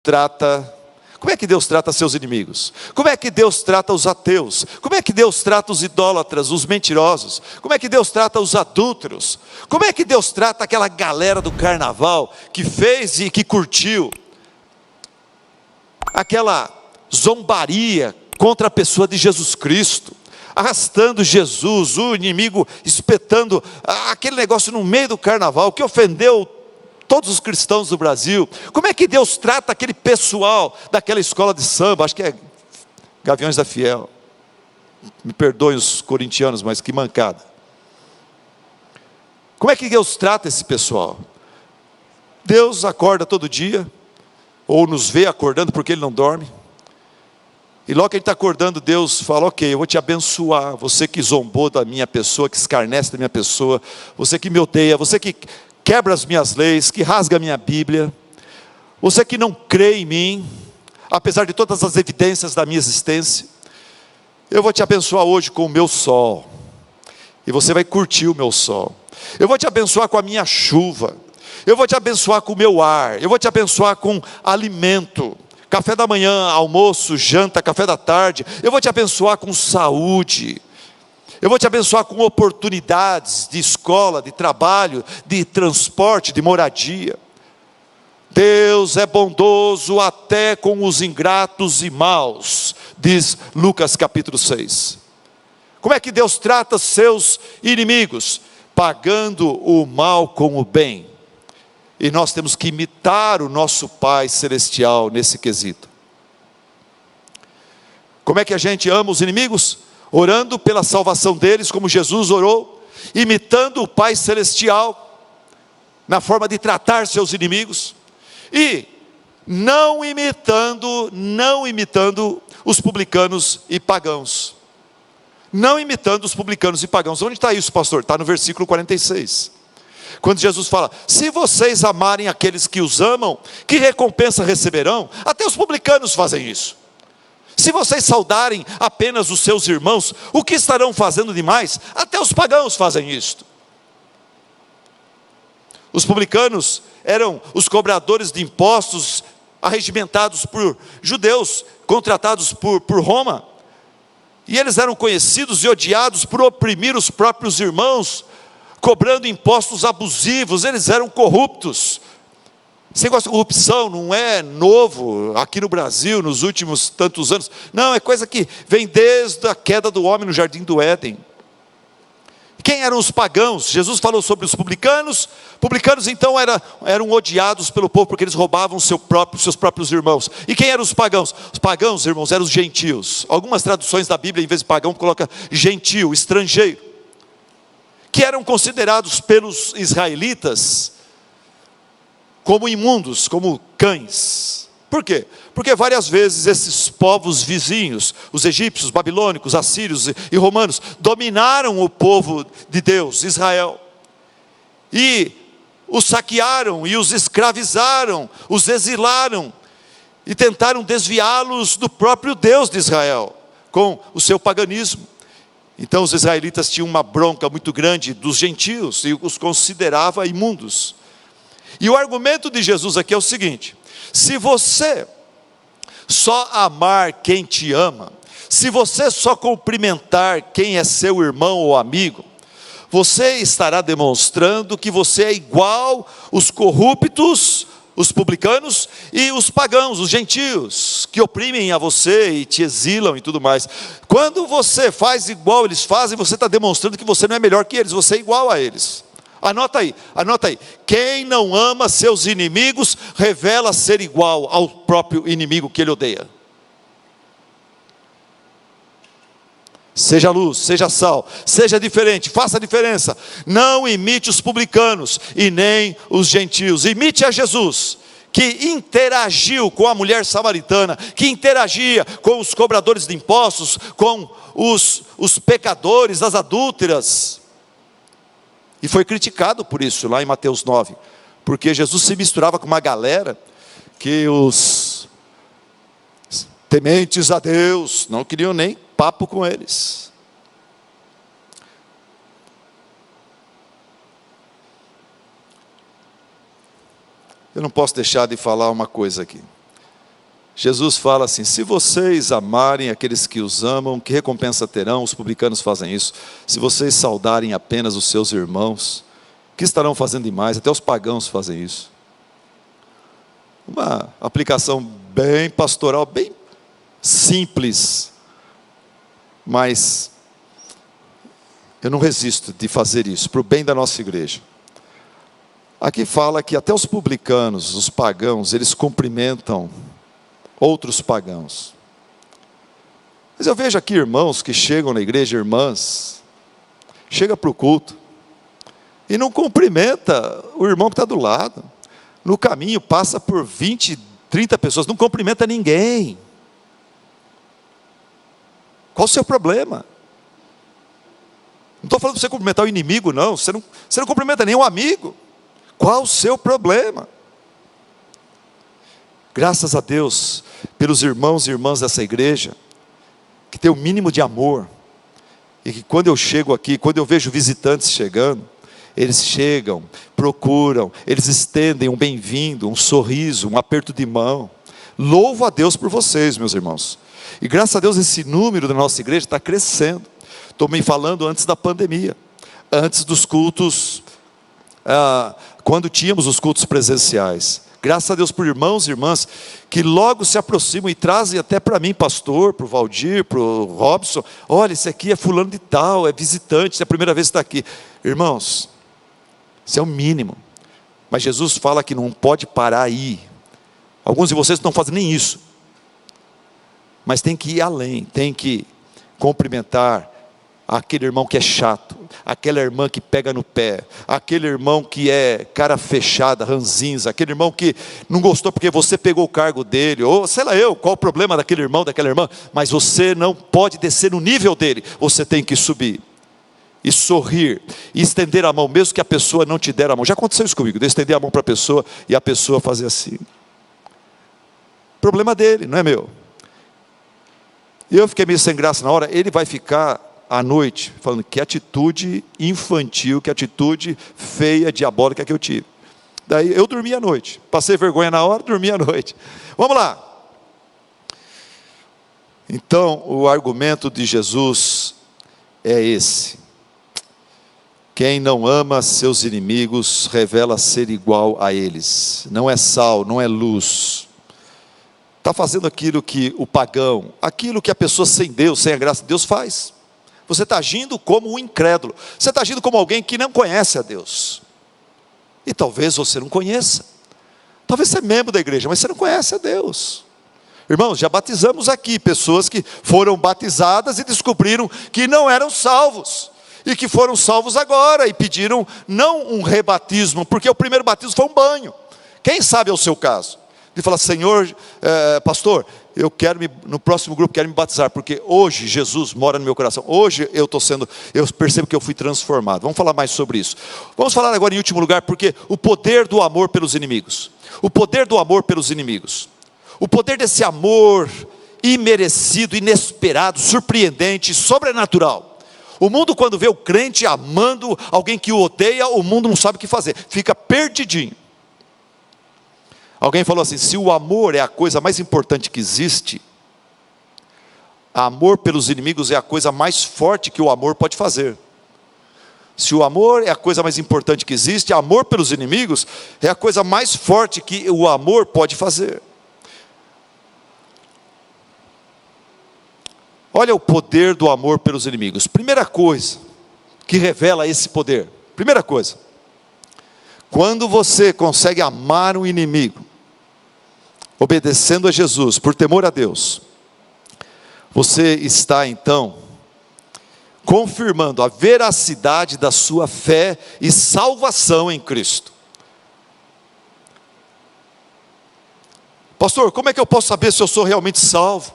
trata... Como é que Deus trata seus inimigos? Como é que Deus trata os ateus? Como é que Deus trata os idólatras, os mentirosos? Como é que Deus trata os adúlteros? Como é que Deus trata aquela galera do carnaval que fez e que curtiu aquela zombaria contra a pessoa de Jesus Cristo, arrastando Jesus, o inimigo espetando aquele negócio no meio do carnaval que ofendeu todos os cristãos do Brasil? Como é que Deus trata aquele pessoal daquela escola de samba, acho que é Gaviões da Fiel, me perdoem os corintianos, mas que mancada. Como é que Deus trata esse pessoal? Deus acorda todo dia, ou nos vê acordando porque Ele não dorme, e logo que Ele está acordando, Deus fala: ok, eu vou te abençoar, você que zombou da minha pessoa, que escarnece da minha pessoa, você que me odeia, você que quebra as minhas leis, que rasga a minha Bíblia, você que não crê em mim, apesar de todas as evidências da minha existência, eu vou te abençoar hoje com o meu sol, e você vai curtir o meu sol. Eu vou te abençoar com a minha chuva, eu vou te abençoar com o meu ar, eu vou te abençoar com alimento, café da manhã, almoço, janta, café da tarde, eu vou te abençoar com saúde, eu vou te abençoar com oportunidades de escola, de trabalho, de transporte, de moradia. Deus é bondoso até com os ingratos e maus, diz Lucas capítulo 6. Como é que Deus trata seus inimigos? Pagando o mal com o bem. E nós temos que imitar o nosso Pai Celestial nesse quesito. Como é que a gente ama os inimigos? Orando pela salvação deles, como Jesus orou, imitando o Pai Celestial, na forma de tratar seus inimigos, e não imitando os publicanos e pagãos. Não imitando os publicanos e pagãos. Onde está isso, pastor? Está no versículo 46. Quando Jesus fala: se vocês amarem aqueles que os amam, que recompensa receberão? Até os publicanos fazem isso. Se vocês saudarem apenas os seus irmãos, o que estarão fazendo demais? Até os pagãos fazem isto. Os publicanos eram os cobradores de impostos, arregimentados por judeus, contratados por Roma, e eles eram conhecidos e odiados por oprimir os próprios irmãos, cobrando impostos abusivos. Eles eram corruptos. Esse negócio de corrupção não é novo aqui no Brasil nos últimos tantos anos. Não, é coisa que vem desde a queda do homem no jardim do Éden. Quem eram os pagãos? Jesus falou sobre os publicanos. Publicanos então eram odiados pelo povo porque eles roubavam seus próprios irmãos. E quem eram os pagãos? Os pagãos, irmãos, eram os gentios. Algumas traduções da Bíblia, em vez de pagão, coloca gentio, estrangeiro, que eram considerados pelos israelitas como imundos, como cães. Por quê? Porque várias vezes esses povos vizinhos, os egípcios, babilônicos, assírios e romanos, dominaram o povo de Deus, Israel, e os saquearam, e os escravizaram, os exilaram, e tentaram desviá-los do próprio Deus de Israel, com o seu paganismo. Então os israelitas tinham uma bronca muito grande dos gentios, e os considerava imundos. E o argumento de Jesus aqui é o seguinte: se você só amar quem te ama, se você só cumprimentar quem é seu irmão ou amigo, você estará demonstrando que você é igual os corruptos, os publicanos e os pagãos, os gentios, que oprimem a você e te exilam e tudo mais. Quando você faz igual eles fazem, você está demonstrando que você não é melhor que eles, você é igual a eles. Anota aí. Quem não ama seus inimigos, revela ser igual ao próprio inimigo que ele odeia. Seja luz, seja sal, seja diferente, faça a diferença. Não imite os publicanos e nem os gentios. Imite a Jesus, que interagiu com a mulher samaritana, que interagia com os cobradores de impostos, com os pecadores, as adúlteras. E foi criticado por isso, lá em Mateus 9. Porque Jesus se misturava com uma galera que os tementes a Deus não queriam nem papo com eles. Eu não posso deixar de falar uma coisa aqui. Jesus fala assim: se vocês amarem aqueles que os amam, que recompensa terão? Os publicanos fazem isso. Se vocês saudarem apenas os seus irmãos, que estarão fazendo demais? Até os pagãos fazem isso. Uma aplicação bem pastoral, bem simples, mas eu não resisto de fazer isso, para o bem da nossa igreja. Aqui fala que até os publicanos, os pagãos, eles cumprimentam outros pagãos. Mas eu vejo aqui irmãos que chegam na igreja, irmãs, chega para o culto, e não cumprimenta o irmão que está do lado. No caminho passa por 20, 30 pessoas, não cumprimenta ninguém. Qual o seu problema? Não estou falando para você cumprimentar o inimigo, não. Você não cumprimenta nenhum amigo. Qual o seu problema? Graças a Deus, pelos irmãos e irmãs dessa igreja, que tem o mínimo de amor, e que quando eu chego aqui, quando eu vejo visitantes chegando, eles chegam, procuram, eles estendem um bem-vindo, um sorriso, um aperto de mão. Louvo a Deus por vocês, meus irmãos. E graças a Deus esse número da nossa igreja está crescendo. Estou me falando antes da pandemia, antes dos cultos, quando tínhamos os cultos presenciais. Graças a Deus por irmãos e irmãs que logo se aproximam e trazem até para mim, pastor, para o Valdir, para o Robson: olha, esse aqui é fulano de tal, é visitante, é a primeira vez que está aqui. Irmãos, isso é o mínimo. Mas Jesus fala que não pode parar aí. Alguns de vocês não estão fazendo nem isso. Mas tem que ir além, tem que cumprimentar aquele irmão que é chato, aquela irmã que pega no pé, aquele irmão que é cara fechada, ranzinza, aquele irmão que não gostou porque você pegou o cargo dele, ou sei lá qual o problema daquele irmão, daquela irmã, mas você não pode descer no nível dele, você tem que subir, e sorrir, e estender a mão, mesmo que a pessoa não te der a mão. Já aconteceu isso comigo, de estender a mão para a pessoa, e a pessoa fazer assim. Problema dele, não é meu. E eu fiquei meio sem graça na hora. Ele vai ficar à noite falando: que atitude infantil, que atitude feia, diabólica que eu tive. Daí eu dormi à noite, passei vergonha na hora, dormi à noite. Vamos lá. Então o argumento de Jesus é esse: quem não ama seus inimigos revela ser igual a eles. Não é sal, não é luz. Está fazendo aquilo que o pagão, aquilo que a pessoa sem Deus, sem a graça de Deus faz. Você está agindo como um incrédulo. Você está agindo como alguém que não conhece a Deus. E talvez você não conheça. Talvez você é membro da igreja, mas você não conhece a Deus. Irmãos, já batizamos aqui pessoas que foram batizadas e descobriram que não eram salvos. E que foram salvos agora e pediram não um rebatismo, porque o primeiro batismo foi um banho. Quem sabe é o seu caso? De falar: Senhor, pastor, eu quero no próximo grupo quero me batizar, porque hoje Jesus mora no meu coração. Hoje eu percebo que eu fui transformado. Vamos falar mais sobre isso. Vamos falar agora em último lugar, porque o poder do amor pelos inimigos. O poder do amor pelos inimigos. O poder desse amor imerecido, inesperado, surpreendente, sobrenatural. O mundo, quando vê o crente amando alguém que o odeia, o mundo não sabe o que fazer, fica perdidinho. Alguém falou assim: se o amor é a coisa mais importante que existe, amor pelos inimigos é a coisa mais forte que o amor pode fazer. Se o amor é a coisa mais importante que existe, amor pelos inimigos é a coisa mais forte que o amor pode fazer. Olha o poder do amor pelos inimigos. Primeira coisa que revela esse poder, primeira coisa: quando você consegue amar um inimigo, obedecendo a Jesus, por temor a Deus, você está então confirmando a veracidade da sua fé e salvação em Cristo. Pastor, como é que eu posso saber se eu sou realmente salvo?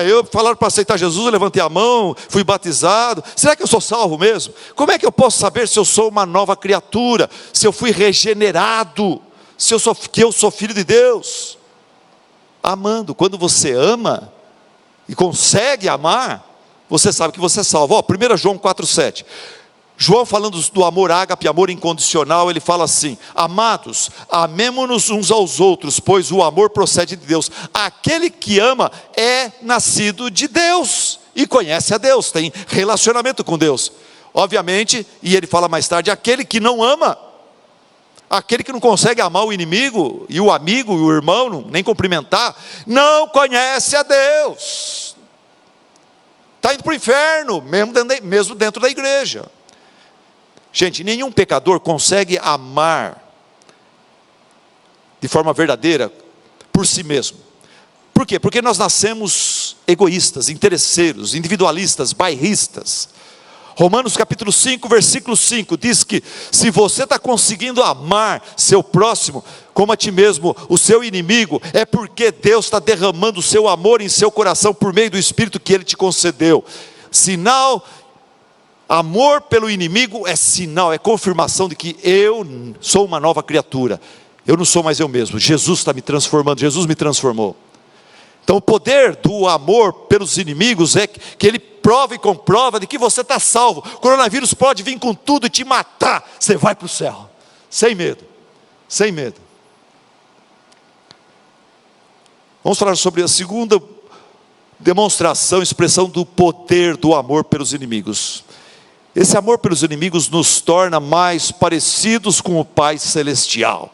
Eu falaram para aceitar Jesus, eu levantei a mão, fui batizado. Será que eu sou salvo mesmo? Como é que eu posso saber se eu sou uma nova criatura? Se eu fui regenerado? Que eu sou filho de Deus? Amando. Quando você ama e consegue amar, você sabe que você é salvo. 1 João 4,7. João, falando do amor ágape, amor incondicional, ele fala assim: amados, amemo-nos uns aos outros, pois o amor procede de Deus. Aquele que ama é nascido de Deus e conhece a Deus, tem relacionamento com Deus. Obviamente, e ele fala mais tarde, aquele que não ama, aquele que não consegue amar o inimigo, e o amigo, e o irmão, nem cumprimentar, não conhece a Deus, está indo para o inferno, mesmo dentro da igreja. Gente, nenhum pecador consegue amar de forma verdadeira por si mesmo. Por quê? Porque nós nascemos egoístas, interesseiros, individualistas, bairristas. Romanos capítulo 5, versículo 5, diz que se você está conseguindo amar seu próximo como a ti mesmo, o seu inimigo, é porque Deus está derramando o seu amor em seu coração por meio do Espírito que Ele te concedeu. Sinal. Amor pelo inimigo é sinal, é confirmação de que eu sou uma nova criatura. Eu não sou mais eu mesmo, Jesus está me transformando, Jesus me transformou. Então o poder do amor pelos inimigos é que ele prova e comprova de que você está salvo. O coronavírus pode vir com tudo e te matar, você vai para o céu, sem medo, sem medo. Vamos falar sobre a segunda demonstração, expressão do poder do amor pelos inimigos. Esse amor pelos inimigos nos torna mais parecidos com o Pai Celestial.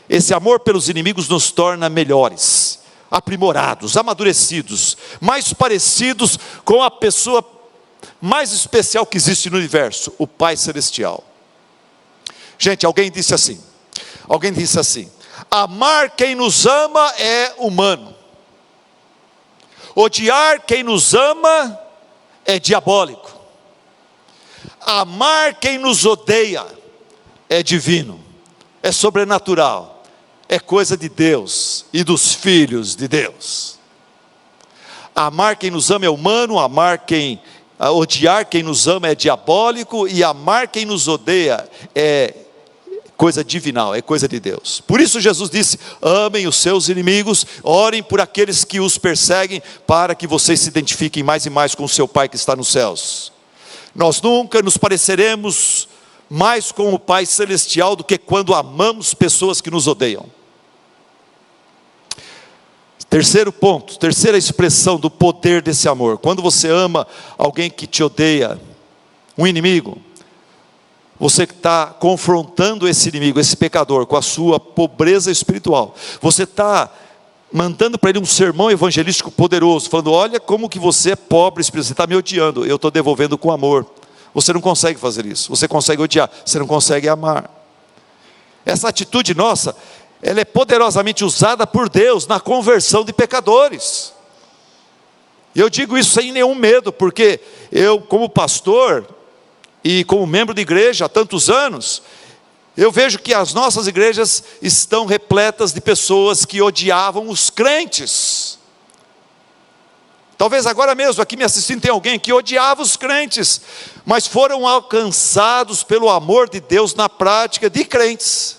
Esse amor pelos inimigos nos torna melhores, aprimorados, amadurecidos, mais parecidos com a pessoa mais especial que existe no universo, o Pai Celestial. Gente, alguém disse assim, amar quem nos ama é humano, odiar quem nos ama é diabólico. Amar quem nos odeia é divino, é sobrenatural, é coisa de Deus e dos filhos de Deus. Amar quem nos ama é humano, odiar quem nos ama é diabólico, e amar quem nos odeia é coisa divinal, é coisa de Deus. Por isso Jesus disse: amem os seus inimigos, orem por aqueles que os perseguem, para que vocês se identifiquem mais e mais com o seu Pai que está nos céus. Nós nunca nos pareceremos mais com o Pai Celestial do que quando amamos pessoas que nos odeiam. Terceiro ponto, terceira expressão do poder desse amor: quando você ama alguém que te odeia, um inimigo, você está confrontando esse inimigo, esse pecador, com a sua pobreza espiritual. Você está mandando para ele um sermão evangelístico poderoso, falando: olha como que você é pobre espiritual, você está me odiando, eu estou devolvendo com amor. Você não consegue fazer isso, você consegue odiar, você não consegue amar. Essa atitude nossa, ela é poderosamente usada por Deus na conversão de pecadores. E eu digo isso sem nenhum medo, porque eu, como pastor e como membro de igreja há tantos anos, eu vejo que as nossas igrejas estão repletas de pessoas que odiavam os crentes. Talvez agora mesmo, aqui me assistindo, tem alguém que odiava os crentes, mas foram alcançados pelo amor de Deus na prática de crentes.